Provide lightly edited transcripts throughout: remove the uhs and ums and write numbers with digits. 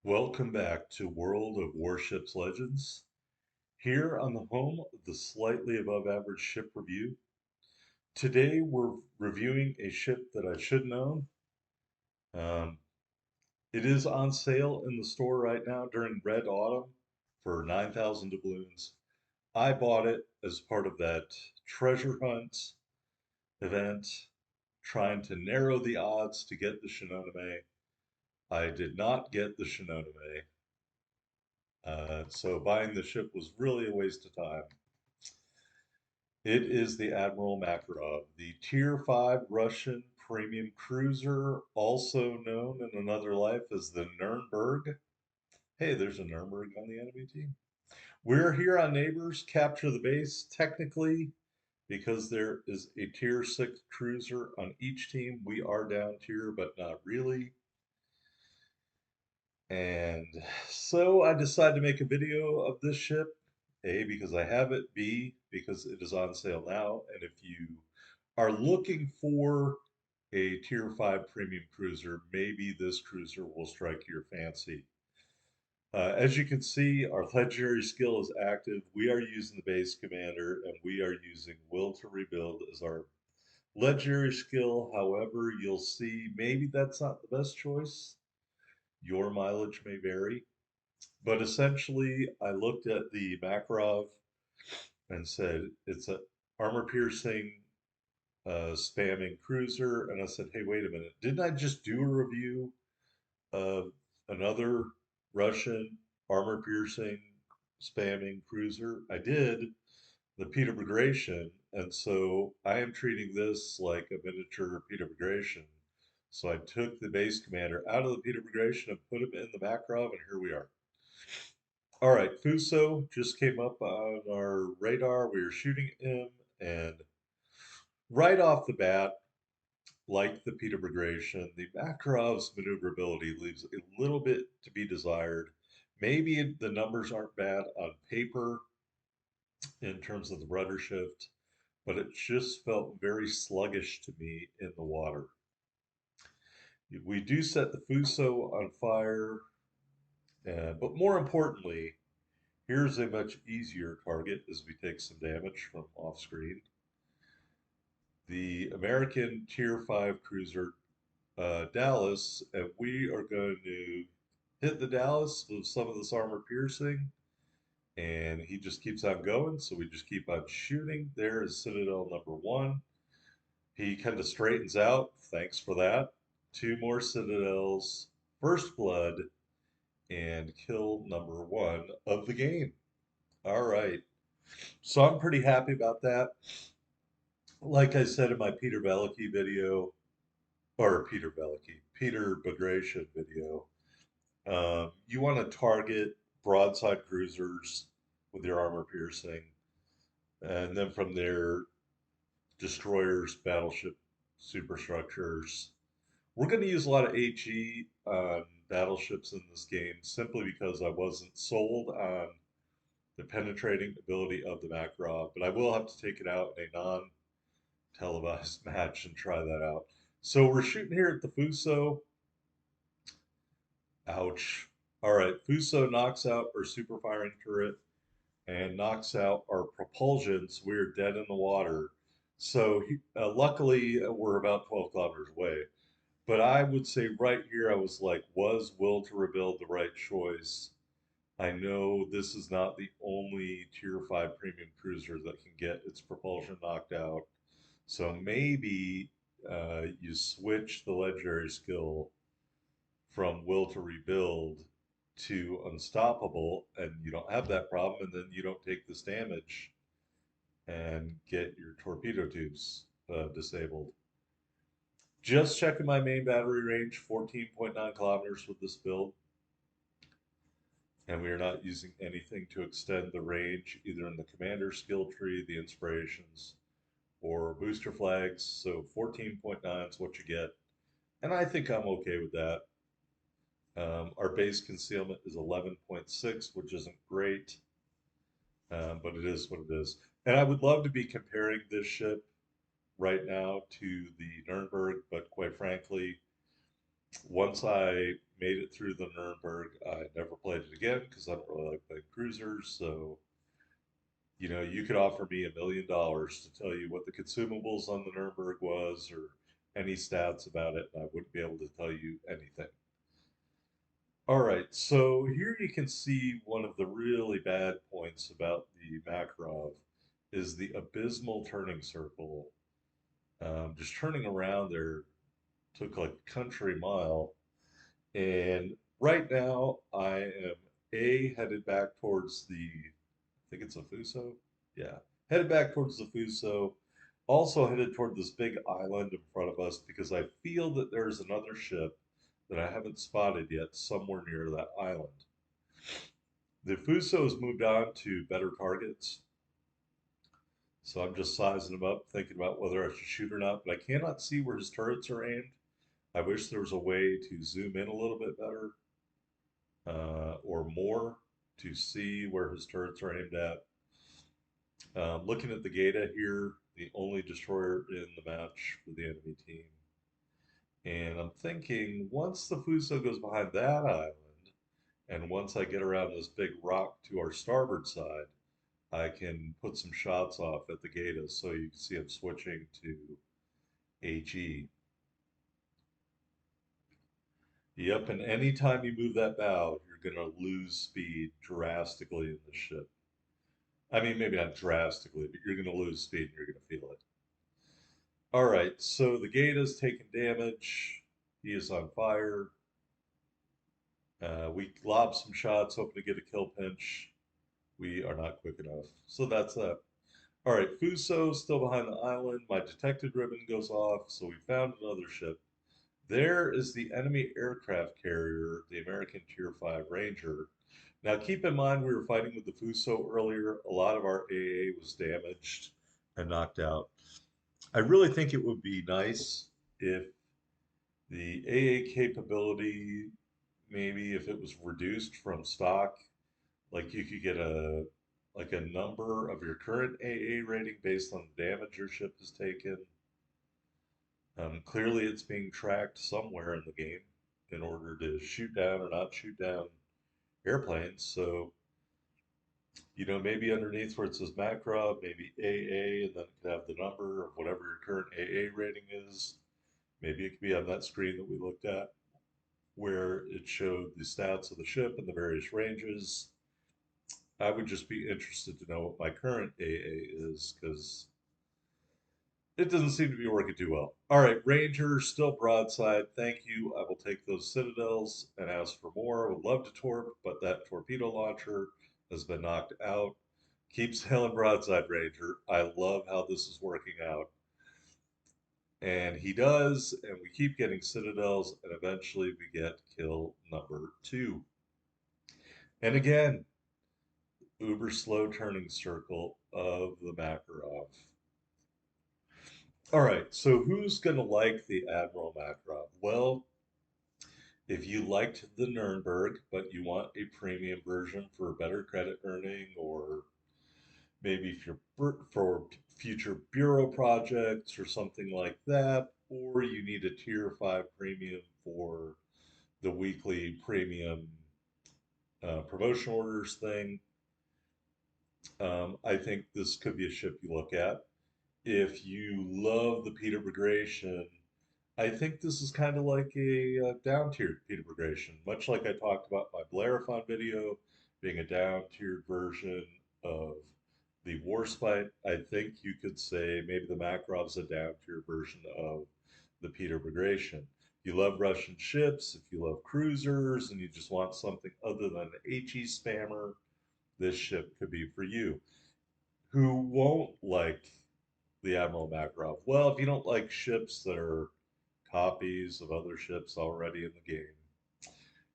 Welcome back to World of Warships Legends. Here on the home of the slightly above average ship review. Today we're reviewing a ship that I shouldn't own. Um, it is on sale in the store right now during Red Autumn for 9,000 doubloons. I bought it as part of that treasure hunt event, trying to narrow the odds to get the Shinonome. I did not get the Shinonome, so buying the ship was really a waste of time. It is the Admiral Makarov, the Tier 5 Russian premium cruiser, also known in another life as the Nuremberg. Hey, there's a Nuremberg on the enemy team. We're here on Neighbors, capture the base. Technically, because there is a Tier 6 cruiser on each team, we are down tier, but not really. And so I decided to make a video of this ship. A, because I have it. B, because it is on sale now. And if you are looking for a Tier 5 premium cruiser, maybe this cruiser will strike your fancy. As you can see, our legendary skill is active. We are using the base commander, and we are using Will to Rebuild as our legendary skill. However, you'll see maybe that's not the best choice. Your mileage may vary. But essentially, I looked at the Makarov and said it's a armor piercing spamming cruiser, and I said, hey, wait a minute, didn't I just do a review of another Russian armor piercing spamming cruiser? I did, the Peter Bagration, and so I am treating this like a miniature Peter Bagration. So I took the base commander out of the Peter Bagration and put him in the Makarov, and here we are. All right, Fuso just came up on our radar. We were shooting him, and right off the bat, like the Peter Bagration, the Makarov's maneuverability leaves a little bit to be desired. Maybe the numbers aren't bad on paper in terms of the rudder shift, but it just felt very sluggish to me in the water. We do set the Fuso on fire, but more importantly, here's a much easier target as we take some damage from off screen. The American Tier 5 cruiser Dallas, and we are going to hit the Dallas with some of this armor piercing, and he just keeps on going. So we just keep on shooting. There is Citadel number one. He kind of straightens out. Thanks for that. Two more Citadels, first blood, and kill number one of the game. All right. So I'm pretty happy about that. Like I said in my Peter Veliky video, or Peter Veliky, Peter Bagration video, you want to target broadside cruisers with your armor piercing, and then from there, destroyers, battleship superstructures. We're going to use a lot of HE on battleships in this game simply because I wasn't sold on the penetrating ability of the Makarov, but I will have to take it out in a non televised match and try that out. So we're shooting here at the Fuso. Ouch. All right, Fuso knocks out our super firing turret and knocks out our propulsions. We're dead in the water. So luckily, we're about 12 kilometers away. But I would say right here, I was like, was Will to Rebuild the right choice? I know this is not the only Tier 5 premium cruiser that can get its propulsion knocked out. So maybe you switch the legendary skill from Will to Rebuild to Unstoppable, and you don't have that problem, and then you don't take this damage and get your torpedo tubes disabled. Just checking my main battery range, 14.9 kilometers with this build, and we are not using anything to extend the range, either in the commander skill tree, the inspirations, or booster flags. So 14.9 is what you get, and I think I'm okay with that. Our base concealment is 11.6, which isn't great, but it is what it is. And I would love to be comparing this ship right now to the Nuremberg, but quite frankly, Once I made it through the Nuremberg, I never played it again because I don't really like playing cruisers. So, you could offer me $1 million to tell you what the consumables on the Nuremberg was or any stats about it, and I wouldn't be able to tell you anything. All right, so here you can see one of the really bad points about the Makarov is the abysmal turning circle. Just turning around there took like a country mile. And right now, I am headed back towards I think it's a Fuso. Yeah, headed back towards the Fuso. Also headed toward this big island in front of us because I feel that there's another ship that I haven't spotted yet somewhere near that island. The Fuso has moved on to better targets, so I'm just sizing him up, thinking about whether I should shoot or not. But I cannot see where his turrets are aimed. I wish there was a way to zoom in a little bit better or more to see where his turrets are aimed at. Looking at the Geta here, the only destroyer in the match for the enemy team. And I'm thinking once the Fuso goes behind that island, and once I get around this big rock to our starboard side, I can put some shots off at the Geta so you can see I'm switching to HE. Yep, and anytime you move that bow, you're going to lose speed drastically in the ship. I mean, maybe not drastically, but you're going to lose speed and you're going to feel it. All right, so the Gata's taking damage. He is on fire. We lob some shots, hoping to get a kill pinch. We are not quick enough. So that's that. All right, Fuso still behind the island. My detected ribbon goes off, so we found another ship. There is the enemy aircraft carrier, the American Tier 5 Ranger. Now, keep in mind, we were fighting with the Fuso earlier. A lot of our AA was damaged and knocked out. I really think it would be nice if the AA capability, maybe if it was reduced from stock, like you could get a number of your current AA rating based on the damage your ship has taken. Clearly, it's being tracked somewhere in the game in order to shoot down or not shoot down airplanes. So, maybe underneath where it says Makarov, maybe AA, and then it could have the number of whatever your current AA rating is. Maybe it could be on that screen that we looked at where it showed the stats of the ship and the various ranges. I would just be interested to know what my current AA is because it doesn't seem to be working too well. All right, Ranger, still broadside. Thank you. I will take those citadels and ask for more. Would love to torp, but that torpedo launcher has been knocked out. Keep sailing broadside, Ranger. I love how this is working out. And he does, and we keep getting citadels, and eventually we get kill number 2. And again, uber slow turning circle of the Makarov. All right, so who's going to like the Admiral Makarov? Well, if you liked the Nuremberg, but you want a premium version for better credit earning, or maybe if you're for future bureau projects or something like that, or you need a tier 5 premium for the weekly premium promotion orders thing, I think this could be a ship you look at. If you love the Peter Bagration, I think this is kind of like a down-tiered Peter Bagration, much like I talked about my Blairephon video being a down-tiered version of the Warspite. I think you could say maybe the Makarov's a down-tiered version of the Peter Bagration. If you love Russian ships, if you love cruisers, and you just want something other than an HE spammer, this ship could be for you. Who won't like the Admiral Makarov? Well, if you don't like ships that are copies of other ships already in the game,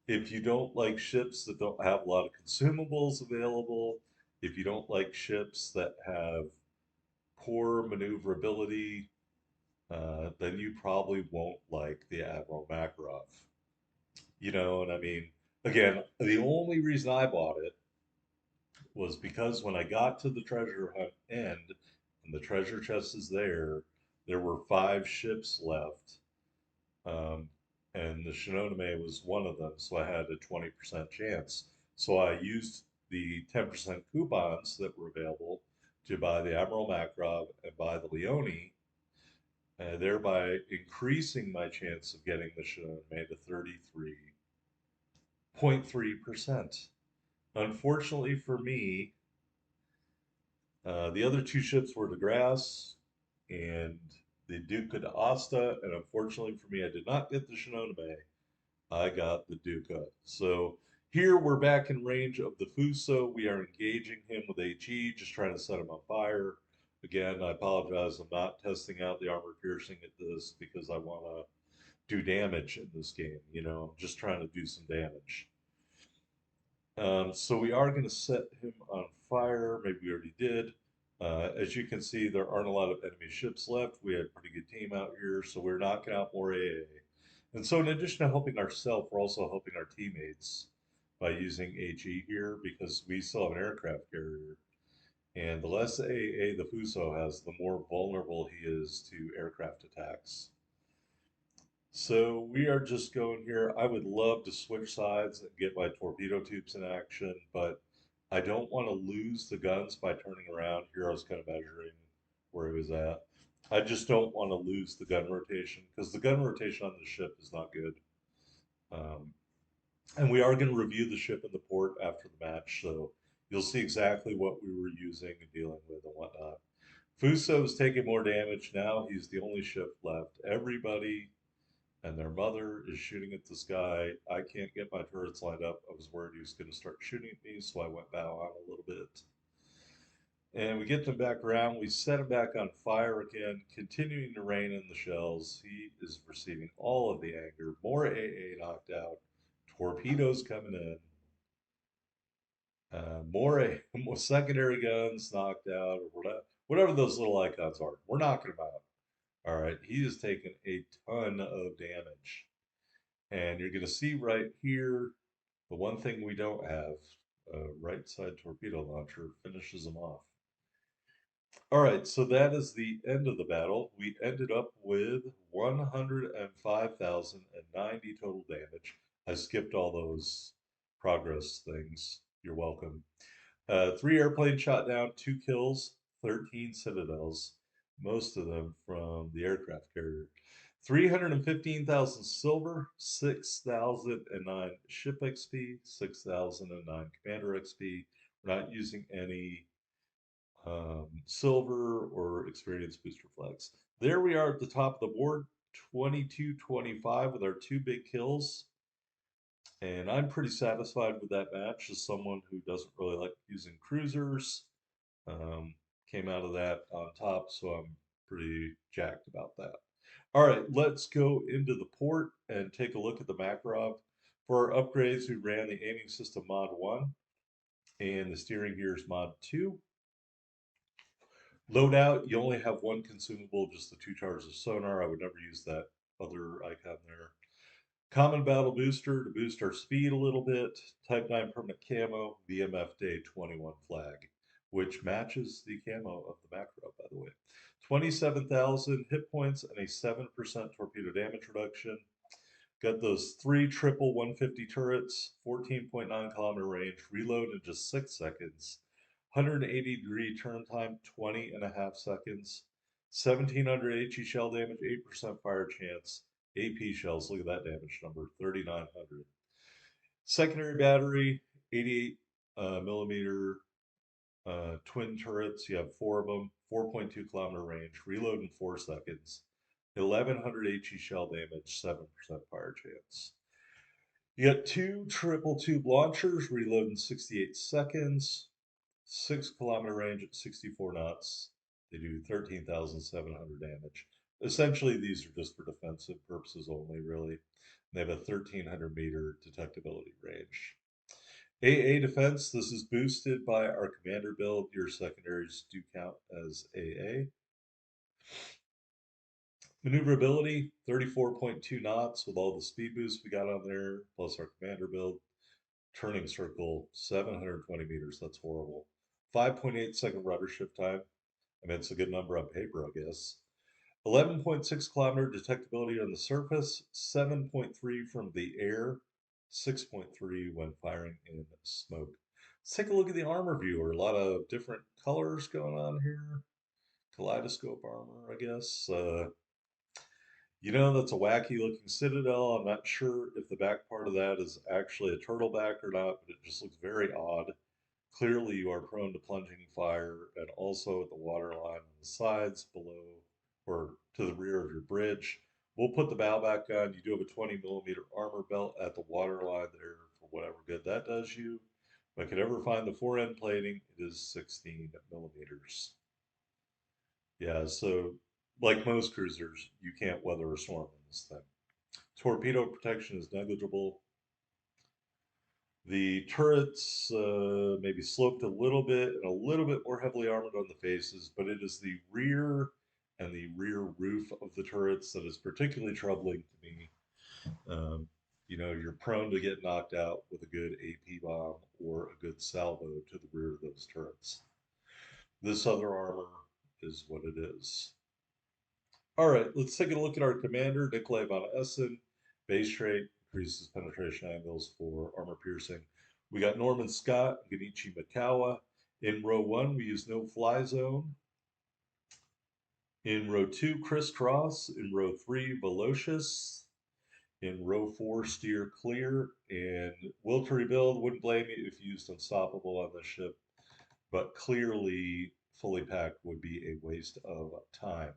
if you don't like ships that don't have a lot of consumables available, if you don't like ships that have poor maneuverability, then you probably won't like the Admiral Makarov. And I mean, again, the only reason I bought it was because when I got to the treasure hunt end and the treasure chest is there, there were 5 ships left. Um, and the Shinonome was one of them, so I had a 20% chance. So I used the 10% coupons that were available to buy the Admiral Makarov and buy the Leone, thereby increasing my chance of getting the Shinonome to 33.3%. Unfortunately for me, the other two ships were the Grass and the Duca d'Asta, and unfortunately for me, I did not get the Shinonome. I got the Duca. So here we're back in range of the Fuso. We are engaging him with HE, just trying to set him on fire. Again, I apologize. I'm not testing out the armor piercing at this because I want to do damage in this game. I'm just trying to do some damage. So we are going to set him on fire. Maybe we already did. As you can see, there aren't a lot of enemy ships left. We had a pretty good team out here, so we're knocking out more AA. And so, in addition to helping ourselves, we're also helping our teammates by using HE here because we still have an aircraft carrier. And the less AA the Fuso has, the more vulnerable he is to aircraft attacks. So we are just going here. I would love to switch sides and get my torpedo tubes in action, but I don't want to lose the guns by turning around. Here I was kind of measuring where he was at. I just don't want to lose the gun rotation because the gun rotation on the ship is not good. Um, and we are going to review the ship in the port after the match, so you'll see exactly what we were using and dealing with and whatnot. Fuso is taking more damage now. He's the only ship left. Everybody and their mother is shooting at this guy. I can't get my turrets lined up. I was worried he was going to start shooting at me, so I went bow on a little bit. And we get them back around. We set him back on fire again, continuing to rain in the shells. He is receiving all of the anger. More AA knocked out. Torpedoes coming in. More secondary guns knocked out, or whatever those little icons are. We're knocking him out. All right, he has taken a ton of damage. And you're going to see right here, the one thing we don't have, right side torpedo launcher finishes them off. All right, so that is the end of the battle. We ended up with 105,090 total damage. I skipped all those progress things. You're welcome. 3 airplanes shot down, 2 kills, 13 citadels, most of them from the aircraft carrier. 315,000 silver, 6,009 ship XP, 6,009 commander XP. We're not using any silver or experience booster flags. There we are at the top of the board, 22-25 with our 2 big kills. And I'm pretty satisfied with that match as someone who doesn't really like using cruisers. Um, Came out of that on top, so I'm pretty jacked about that. All right, let's go into the port and take a look at the Makarov. For our upgrades, we ran the aiming system mod 1 and the steering gears mod 2. Loadout, you only have one consumable, just the 2 charges of sonar. I would never use that other icon there. Common battle booster to boost our speed a little bit. Type 9 permanent camo, VMF Day 21 flag, which matches the camo of the Makarov, by the way. 27,000 hit points and a 7% torpedo damage reduction. Got those 3 triple 150 turrets, 14.9 kilometer range, reload in just 6 seconds, 180-degree turn time, 20.5 seconds, 1,700 HE shell damage, 8% fire chance, AP shells, look at that damage number, 3,900. Secondary battery, 88 millimeter twin turrets. You have 4 of them, 4.2 kilometer range, reload in 4 seconds, 1,100 HE shell damage, 7% fire chance. You got 2 triple tube launchers, reload in 68 seconds, 6 kilometer range at 64 knots. They do 13,700 damage. Essentially, these are just for defensive purposes only, really. They have a 1,300-meter detectability range. AA defense, this is boosted by our commander build. Your secondaries do count as AA. Maneuverability, 34.2 knots with all the speed boosts we got on there, plus our commander build. Turning circle, 720 meters. That's horrible. 5.8 second rudder shift time. I mean, it's a good number on paper, I guess. 11.6 kilometer detectability on the surface, 7.3 from the air, 6.3 when firing in smoke. Let's take a look at the armor viewer. A lot of different colors going on here. Kaleidoscope armor, I guess. That's a wacky looking citadel. I'm not sure if the back part of that is actually a turtleback or not, but it just looks very odd. Clearly, you are prone to plunging fire, and also at the water line on the sides below or to the rear of your bridge. We'll put the bow back on. You do have a 20 millimeter armor belt at the water line there for whatever good that does you. If I could ever find the fore end plating, it is 16 millimeters. Yeah, so like most cruisers, you can't weather a storm in this thing. Torpedo protection is negligible. The turrets maybe sloped a little bit and a little bit more heavily armored on the faces, but it is the rear and the rear roof of the turrets that is particularly troubling to me. Um, you're prone to get knocked out with a good AP bomb or a good salvo to the rear of those turrets. This other armor is what it is. All right, let's take a look at our commander, Nikolai von Essen. Base trait increases penetration angles for armor piercing. We got Norman Scott, Genichi Mikawa. In row one, we use no fly zone. In row two, crisscross. In row three, velocious. In row four, steer clear. And will to rebuild, wouldn't blame you if you used unstoppable on this ship, but clearly fully packed would be a waste of time.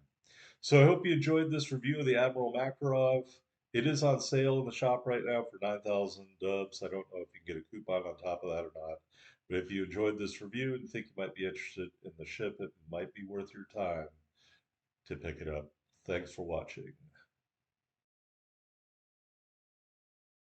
So I hope you enjoyed this review of the Admiral Makarov. It is on sale in the shop right now for 9,000 dubs. I don't know if you can get a coupon on top of that or not. But if you enjoyed this review and think you might be interested in the ship, it might be worth your time to pick it up. Thanks for watching.